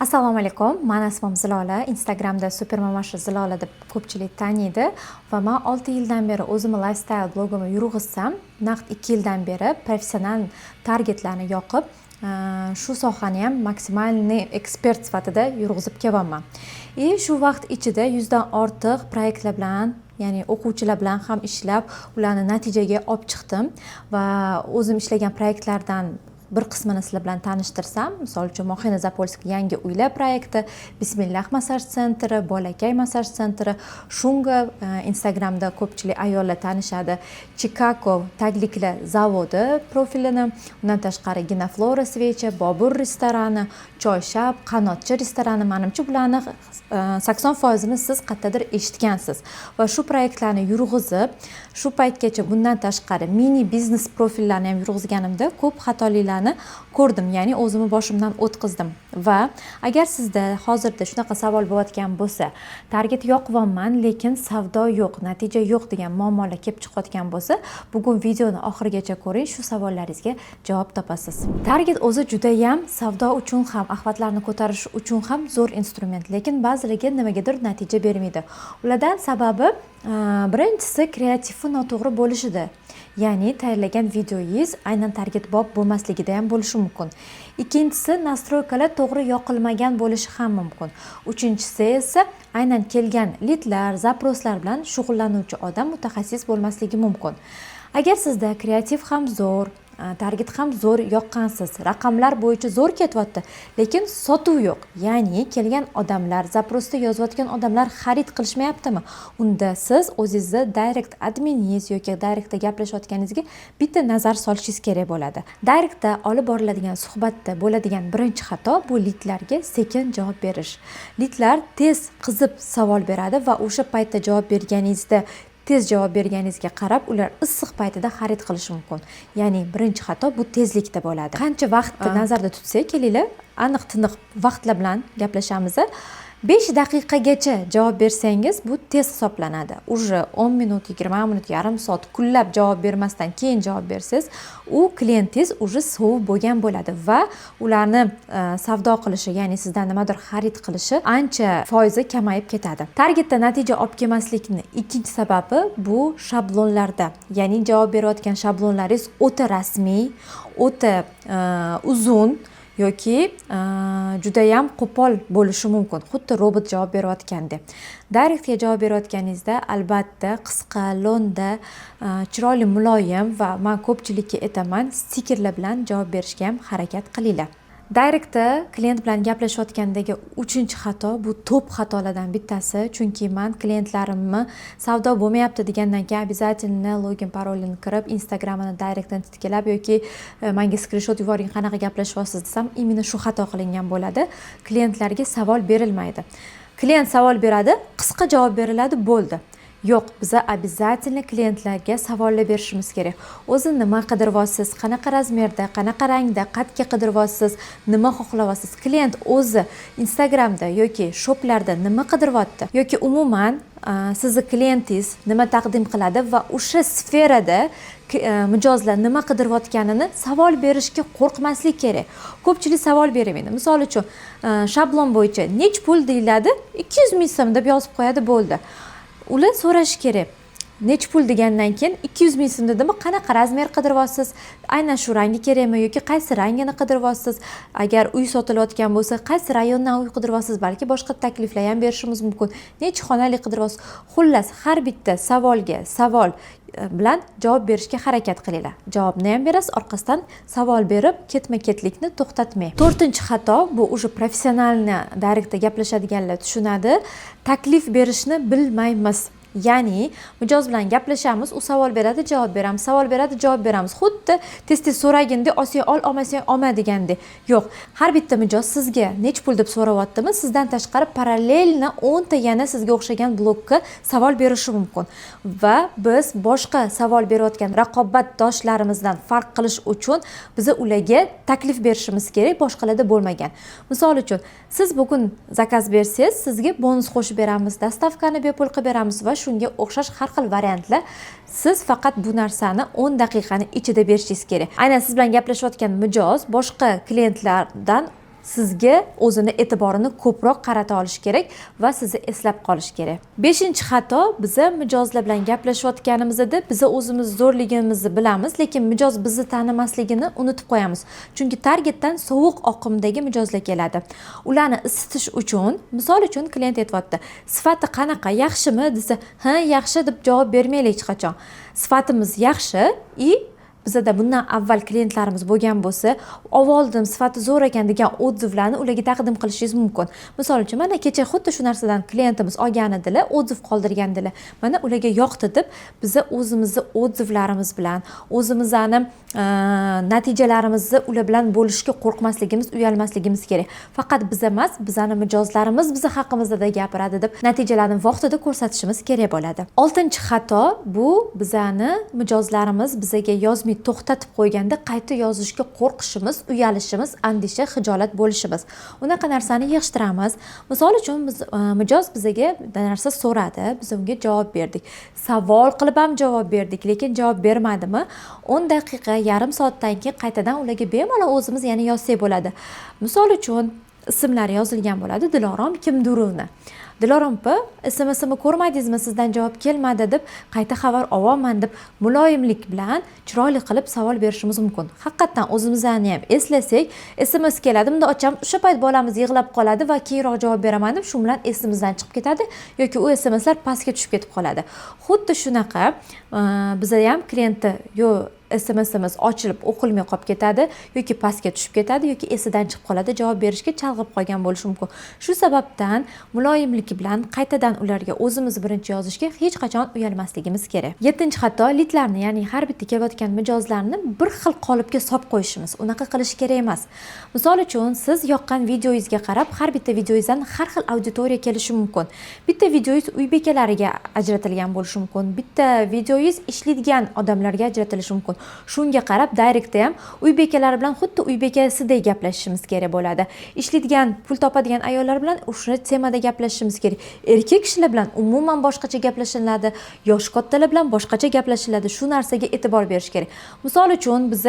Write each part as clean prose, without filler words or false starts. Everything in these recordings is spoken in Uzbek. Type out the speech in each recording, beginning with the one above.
Assalomu alaykum. Meni ismim Zilola. Instagramda Supermamashi Zilola deb ko'pchilik taniydi va men 6 yildan beri o'zimning lifestyle blogimni yurg'izsam, naqd 2 yildan beri professional targetlarni yoqib, shu sohani ham maksimalniy ekspert sifatida yurg'izib kelyapman. Shu vaqt ichida 100 dan ortiq proyektlar bilan, ya'ni o'quvchilar bilan ham ishlab, ularni natijaga olib chiqdim va o'zim ishlagan proyektlardan bir qismini sizlar bilan tanishtirsam, misol uchun Mohina Zapolsk yangi uylar proyekti, Bismillah massaj sentri, Bolakay massaj sentri, shunga Instagramda ko'pchilik ayollar tanishadi. Chicago tagliklar zavodi profilini, undan tashqari Ginaflora svecha, Bobur restorani, Choyshab, Qanotchi restorani, menimcha bularni 80% siz qayerdadir eshitgansiz. Va shu proyektlarni yurg'izib, shu paytgacha bundan tashqari mini biznes profillarni ham yurg'izganimda ko'p xatoliklarni ko'rdim, ya'ni o'zimni boshimdan o'tkazdim. Va agar sizda hozirda shunaqa savol bo'layotgan bo'lsa, target yoqyapman, lekin savdo yo'q, natija yo'q degan muammolar kelib chiqayotgan bo'lsa, bugun videoni oxirigacha ko'ring, shu savollaringizga javob topasiz. Target o'zi juda ham savdo uchun ham, axlatlarni ko'tarish uchun ham zo'r instrument, lekin ba'zilariga nimagadir natija bermaydi. Ulardan sababi birinchisi kreativi noto'g'ri bo'lishida. Ya'ni tayyorlagan videoyingiz aynan targetbop bo'lmasligida ham bo'lishi mumkin. Ikkinchisi nastroykalar to'g'ri yoqilmagan bo'lishi ham mumkin. Uchinchisi esa aynan kelgan lidlar, zaproslar bilan shug'ullanuvchi odam mutaxassis bo'lmasligi mumkin. Agar sizda kreativ ham zo'r, target ham zo'r yoqqansiz, raqamlar bo'yicha zo'r ketyapti, lekin sotuv yo'q. Ya'ni kelgan odamlar, zaprosda yozayotgan odamlar xarid qilishmayaptimi? Unda siz o'zingizni direct adminingiz yoki directda gaplashayotganingizga bitta nazar solishingiz kerak bo'ladi. Directda olib boriladigan suhbatda bo'ladigan birinchi xato bu lidlarga sekin javob berish. Lidlar tez qizib savol beradi va o'sha paytda javob berganingizda tez javob berganingizga qarab, ular issiq paytida xarid qilishi mumkin. Ya'ni birinchi xato bu tezlikda bo'ladi. Qancha vaqtni nazarda tutsak, kelinglar, aniq-tiniq vaqtlar bilan gaplashamiz. 5 daqiqagacha javob bersangiz, bu tez hisoblanadi. Uje 10 minut, 20 minut, yarim soat kunlab javob bermasdan keyin javob bersangiz, u klientingiz uje sovib bo'lgan bo'ladi va ularni savdo qilishi, ya'ni sizdan nimadir xarid qilishi ancha foizi kamayib ketadi. Targetda natija olib kelmaslikning ikkinchi sababi bu shablonlarda. Ya'ni javob berayotgan shablonlaringiz o'ta rasmiy, o'ta uzun yoki juda ham qo'pol bo'lishi mumkin, xuddi robot javob berayotgandek. Directga javob berayotganingizda albatta qisqa, lo'nda, chiroyli, muloyim va men ko'pchilikka aytaman, stikerlar bilan javob berishga ham harakat qilinglar. Directda klient bilan gaplashayotgandagi 3-xato bu top xatolardan bittasi, chunki men klientlarimni savdo bo'lmayapti degandan keyin обязательно login parolini kirib, Instagramini directdan titkilab yoki menga screenshot yuboring qanaqa gaplashyapsiz desam, imенно shu xato qilingan bo'ladi. Klientlarga savol berilmaydi. Klient savol beradi, qisqa javob beriladi, bo'ldi. Yo'q, biza обязательно klientlarga savollar berishimiz kerak. O'zi nima qidiryapsiz, qanaqa razmerda, qanaqa rangda, qatga qidiryapsiz, nima xohlayapsiz? Klient o'zi Instagramda yoki shoplarda nima qidiryapti yoki umuman sizni klientingiz nima taqdim qiladi va o'sha sferada mijozlar nima qidirayotganini savol berishga qo'rqmaslik kerak. Ko'pchilik savol beramaydi. Misol uchun, shablon bo'yicha nech pul deyiladi? 200 ming so'm deb yozib qo'yadi, bo'ldi. Ular so'rash kerak. Nech pul degandan keyin 200 ming so'm dedimi, qanaqa razmer qidiryapsiz? Aynan shu rangi kerakmi yoki qaysi rangini qidiryapsiz? Agar uy sotilayotgan bo'lsa, qaysi rayondan uy qidiryapsiz? Balki boshqa takliflar ham berishimiz mumkin. Necha xonali qidiryapsiz? Xullas, har bitta savolga savol bilan javob berishga harakat qilinglar. Javobni ham berasiz, orqasidan savol berib, ketma-ketlikni to'xtatmang. 4-xato bu uje professionalni directda gaplashadiganlar tushunadi. Taklif berishni bilmaymiz. Ya'ni mijoz bilan gaplashamiz, u savol beradi, javob beramiz, savol beradi, javob beramiz. Xuddi tez-tez so'raganda olsang ol, olmasang olma degandek. Yo'q, har bitta mijoz sizga nech pul deb so'rayaptimi, sizdan tashqari parallelni 10 ta yana sizga o'xshagan blokka savol berishi mumkin. Va biz boshqa savol berayotgan raqobatdoshlarimizdan farq qilish uchun biz ularga taklif berishimiz kerak, boshqalarda bo'lmagan. Misol uchun, siz bugun zakaz bersangiz, sizga bonus qo'shib beramiz, dastavkani bepul qilib beramiz va shunga o'xshash har xil variantlar. Siz faqat bu narsani 10 daqiqani ichida berishingiz kerak. Aynan siz bilan gaplashayotgan mijoz boshqa klientlardan sizga o'zini e'tiborini ko'proq qarata olish kerak va sizni eslab qolish kerak. 5-xato, biza mijozlar bilan gaplashayotganimizda biz o'zimiz zo'rligimizni bilamiz, lekin mijoz bizni tanimasligini unutib qo'yamiz. Chunki targetdan sovuq oqimdagi mijozlar keladi. Ularni isitish uchun, misol uchun klient aytibdi, "Sifati qanaqa, yaxshimi?" desa, "Ha, yaxshi" deb javob bermaylik hech qachon. Sifatimiz yaxshi bizada bundan avval klientlarimiz bo'lgan bo'lsa, "Ovoldim, sifati zo'r ekan" degan odzivlarni ularga taqdim qilishingiz mumkin. Misol uchun, mana kecha xuddi shu narsadan klientimiz olgan edilar, odziv qoldirgandilar. Mana ularga yoqdi deb biza o'zimizni odzivlarimiz bilan, o'zimizning natijalarimizni ular bilan bo'lishga qo'rqmasligimiz, uyalmasligimiz kerak. Faqat biz emas, bizning mijozlarimiz biza haqimizda gapiradi deb natijalarni vaqtida ko'rsatishimiz kerak bo'ladi. 6-xato, bu bizani mijozlarimiz bizaga yozmay to'xtatib qo'yganda qayta yozishga qo'rqishimiz, uyalishimiz, andisha, xijolat bo'lishimiz. Unaqa narsani yig'ishtiramiz. Misol uchun mijoz bizaga narsa so'radi, biz unga javob berdik. Savol qilib ham javob berdik, lekin javob bermadimi? 10 daqiqa, yarim soatdan keyin qaytadan ularga bemalol o'zimiz yana yozsak bo'ladi. Misol uchun ismlari yozilgan bo'ladi, Dilorom Kimdurovna. Dilorom opa, SMS-imni ko'rmadingizmi, sizdan javob kelmadi deb qayta xabar ololman deb muloyimlik bilan chiroyli qilib savol berishimiz mumkin. Haqiqatan o'zimizni ham eslasak, SMS keladi, bunda ocham, o'sha payt bolamiz yig'lab qoladi va keyinroq javob beraman deb shu bilan esimizdan chiqib ketadi yoki u SMSlar pastga tushib ketib qoladi. Xuddi shunaqa bizda ham klientni SMSimiz ochilib o'qilmay qolib ketadi yoki pastga tushib ketadi yoki esidan chiqib qoladi, javob berishga chalg'ib qolgan bo'lishi mumkin. Shu sababdan muloyimlik bilan qaytadan ularga o'zimiz birinchi yozishga hech qachon uyalmasligimiz kerak. 7-xato, lidlarni, ya'ni har bitta kelayotgan mijozlarni bir xil qolipga solib qo'yishimiz. Unaqa qilish kerak emas. Misol uchun, siz yoqqan videoyingizga qarab, har bitta videoyingizdan har xil auditoriya kelishi mumkin. Bitta videoyingiz uy bekalariga ajratilgan bo'lishi mumkin. Bitta videoyingiz ishlaydigan odamlarga ajratilishi mumkin. Shunga qarab direktda ham uy bekalari bilan xuddi uy bekasidek gaplashishimiz kerak bo'ladi. Ishlaydigan, pul topadigan ayollar bilan o'sha temada gaplashishimiz kerak. Erkak kishilar bilan umuman boshqacha gaplashiladi, yosh kattalar bilan boshqacha gaplashiladi. Shu narsaga e'tibor berish kerak. Misol uchun biz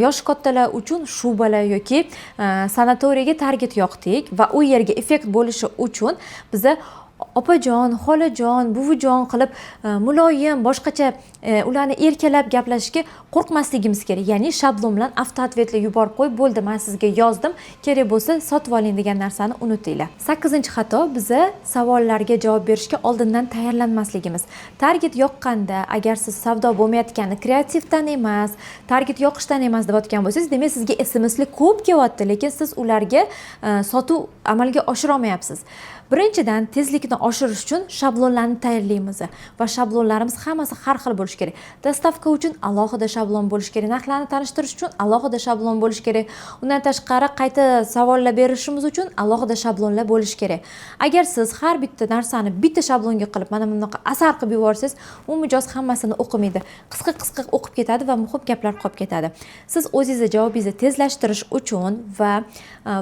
yosh kattalar uchun shubalar yoki sanatoriyga target yoqdik va u yerga effekt bo'lishi uchun biz opajon, xolajon, buvijon qilib muloyim, boshqacha ularni erkalab gaplashishga qo'rqmasligimiz kerak. Ya'ni shablon bilan avtoatvetga yuborib qo'yib, bo'ldi, men sizga yozdim, kerak bo'lsa sotib oling degan narsani unutinglar. 8-xato, biza savollarga javob berishga oldindan tayyorlanmasligimiz. Target yoqqanda, agar siz savdo bo'lmayotgani kreativdan emas, target yoqishdan emas deb aytgan bo'lsangiz, demak sizga SMSlar ko'p kelyapti, lekin siz ularga sotuv amalga oshira olmayapsiz. Birinchidan, tezlikni oshirish uchun shablonlarni tayyorlaymiz va shablonlarimiz hammasi har xil bo'lishi kerak. Dostavka uchun alohida shablon bo'lishi kerak, narxlarni tanishtirish uchun alohida shablon bo'lishi kerak. Undan tashqari qayta savollar berishimiz uchun alohida shablonlar bo'lishi kerak. Agar siz har bitta narsani bitta shablonga qilib, mana bunaqa asar qilib yuborsangiz, u mijoz hammasini o'qimaydi. Qisqa o'qib ketadi va muhim gaplar qolib ketadi. Siz o'zingizni javobingizni tezlashtirish uchun va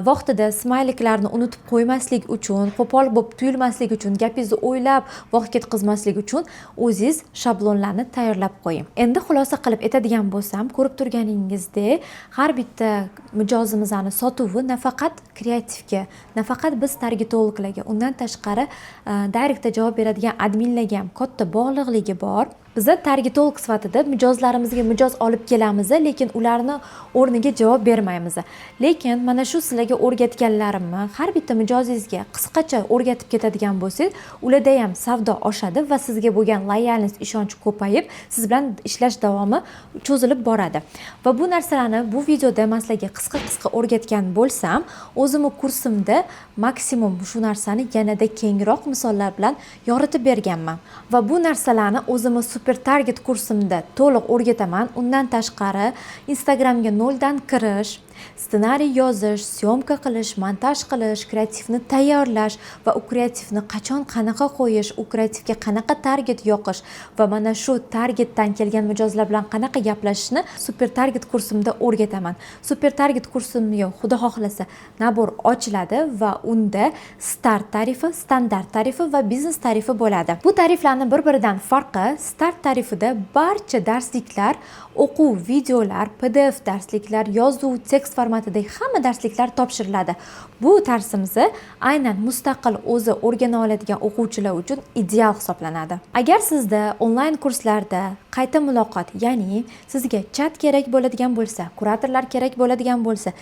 vaqtida smayliklarni unutib qo'ymaslik uchun, qo'pol bo'lib tuyulmaslik uchun, gapingizni o'ylab vaqt ketkazmaslik uchun o'zingiz shablonlarni tayyorlab qo'ying. Endi xulosa qilib aytadigan bo'lsam, ko'rib turganingizdek, har bitta mijozimizning sotuvi nafaqat kreativga, nafaqat biz targetologlarga, undan tashqari direktda javob beradigan adminlarga ham katta bog'liqligi bor. Biza targetolog sifatida mijozlarimizga mijoz olib kelamiz, lekin ularni o'rniga javob bermaymiz. Lekin mana shu sizlarga o'rgatganlarimni har bitta mijozingizga qisqacha o'rgatib ketadigan bo'lsangiz, ularda ham savdo oshadi va sizga bo'lgan loyalnost, ishonch ko'payib, siz bilan ishlash davomi cho'zilib boradi. Va bu narsalarni bu videoda men sizlarga qisqa o'rgatgan bo'lsam, o'zimning kursimda maksimum shu narsani yanada kengroq misollar bilan yoritib berganman. Va bu narsalarni o'zimiz Super Target kursimda to'liq o'rgataman. Undan tashqari Instagramga noldan kirish, ssenariy yozish, syomka qilish, montaj qilish, kreativni tayyorlash va u kreativni qachon qanaqa qo'yish, u kreativga qanaqa target yoqish va mana shu targetdan kelgan mijozlar bilan qanaqa gaplashishni Super Target kursimda o'rgataman. Super Target kursimga xudo xohlasa nabor ochiladi va unda start tarifi, standart tarifi va biznes tarifi bo'ladi. Bu tariflarning bir-biridan farqi, start tarifida barcha darsliklar, o'quv videolar, PDF darsliklar, yozuv, tekst tekst formatidagi hamma darsliklar topshiriladi. Bu tarzimizni aynan mustaqil o'zi o'rgana oladigan o'quvchilar uchun ideal hisoblanadi. Agar sizda onlayn kurslarda qayta muloqot, ya'ni sizga chat kerak bo'ladigan bo'lsa, kuratorlar kerak bo'ladigan bo'lsa,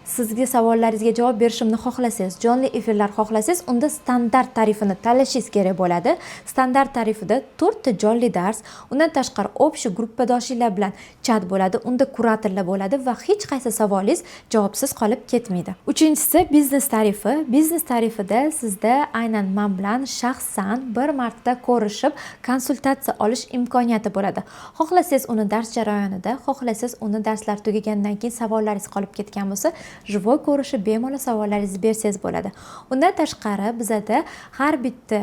sizga savollaringizga javob berishimni xohlasangiz, jonli efirlar xohlasangiz, unda standart tarifini tanlashingiz kerak bo'ladi. Standart tarifida 4 ta jonli dars, undan tashqari общий gruppadoshlar bilan chat bo'ladi, unda kuratorlar bo'ladi va hech qaysi savolingiz javobsiz qolib ketmaydi. Uchinchisi biznes tarifi. Biznes tarifida sizda aynan men bilan shaxsan bir marta ko'rishib, konsultatsiya olish imkoniyati bo'ladi. Xohlasangiz uni dars jarayonida, xohlasangiz uni darslar tugagandan keyin savollaringiz qolib ketgan bo'lsa, живой ko'rishib bemalol savollaringizni bersangiz bo'ladi. Undan tashqari bizda har bitta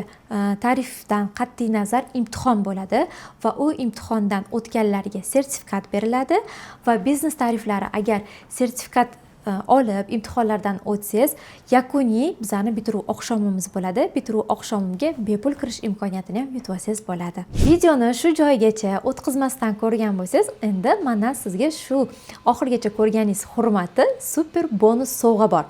tarifdan qat'iy nazar imtihon bo'ladi va u imtihondan o'tganlarga sertifikat beriladi va biznes tariflari agar sertifikat olib imtihonlardan o'tsangiz, yakuniy bizani bitiruv oqshomimiz bo'ladi. Bitiruv oqshomiga bepul kirish imkoniyatini ham yutib olsangiz bo'ladi. Videoni shu joygacha o'tkazmasdan ko'rgan bo'lsangiz, endi mana sizga shu oxirigacha ko'rganingiz hurmati super bonus sovg'a bor.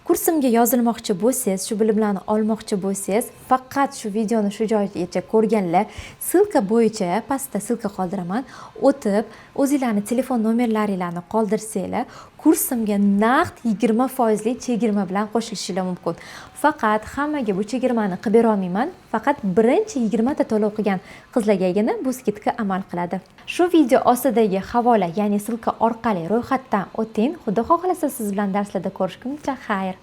Kursimga yozilmoqchi bo'lsangiz, shu bilimlarni olmoqchi bo'lsangiz, faqat shu videoni sshu joygacha ko'rganlar silka bo'yicha pastda silka qoldiraman, o'tib o'zingizlarning telefon nomerlaringizni qoldirsanglar, kursimga naqd 20% chegirma bilan qo'shilishingiz mumkin. Faqat hammaga bu chegirmani qilib bera olmayman. Faqat birinchi 20 ta to'lov qilgan qizlargagina bu skidka amal qiladi. Shu video ostidagi havola, ya'ni silka orqali ro'yxatdan o'ting. Xudo xohlasa siz bilan darslarda ko'rishguncha xayr.